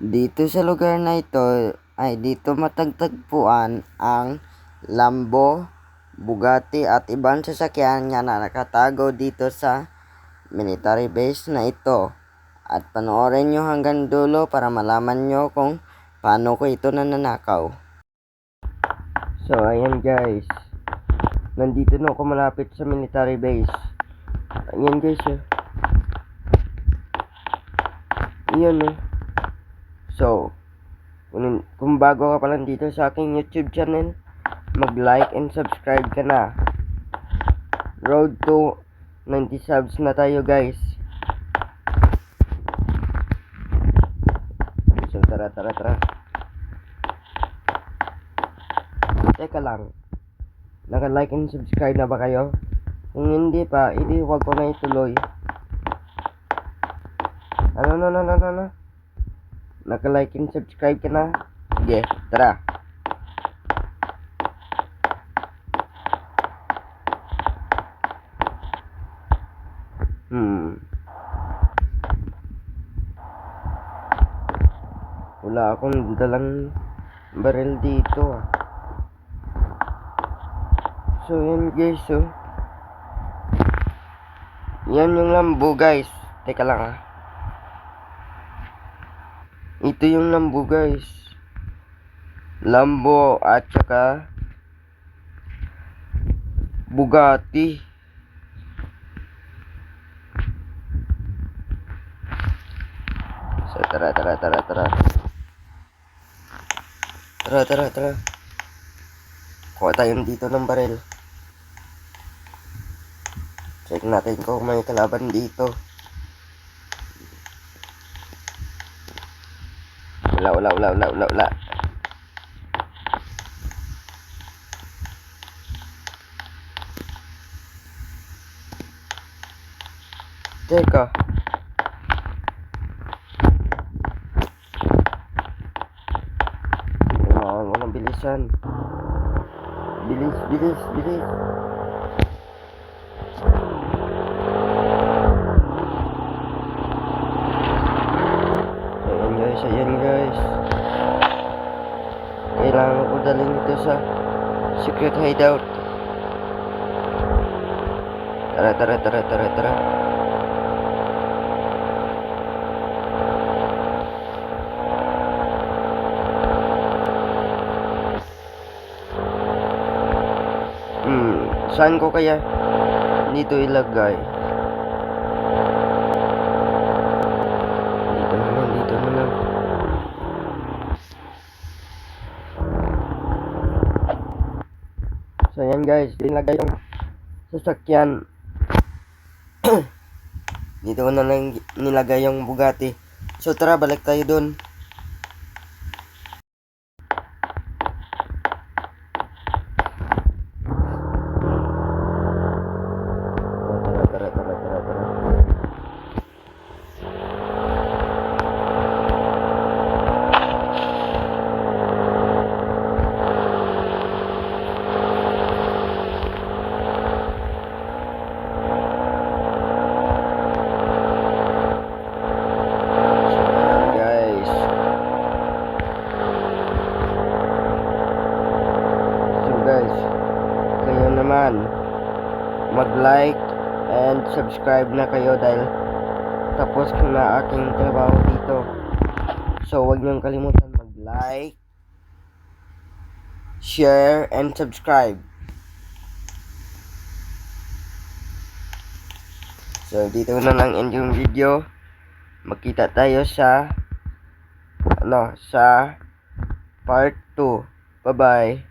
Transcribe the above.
Dito sa lugar na ito ay dito matagtagpuan ang Lambo, Bugatti at ibang sasakyan nga na nakatago dito sa military base na ito. At panoorin nyo hanggang dulo para malaman nyo kung paano ko ito nananakaw. So ayan guys, nandito na ako malapit sa military base. Ayan guys Ayan So, kung bago ka pa lang dito sa aking YouTube channel, mag-like and subscribe ka na. Road to 90 subs na tayo guys. So, tara. Teka lang. Naka-like and subscribe na ba kayo? Kung hindi pa, edi huwag ko na ituloy. Ano? Naka-like and subscribe ka na? Sige, tara. Wala akong dalang baril dito So yan guys yan yung Lambo guys. Teka lang Ito yung Lambo guys. Lambo at saka Bugatti. So tara. Kuha tayo dito ng baril. Check natin kung may kalaban dito. Wala. Teka. Walang bilisan. Bilis. Ayan guys. Kailangan ko dalhin ito sa secret hideout. Tara. Saan ko kaya dito ilagay? Dito naman. So yan guys, ilagay yung sasakyan. Dito ko na lang nilagay yung Bugatti. So tara, balik tayo dun. Kayo naman mag-like and subscribe na kayo dahil tapos ko na aking trabaho dito. So huwag niyong kalimutan mag-like, share and subscribe. So dito na lang end yung video. Magkita tayo sa sa part 2. Bye bye.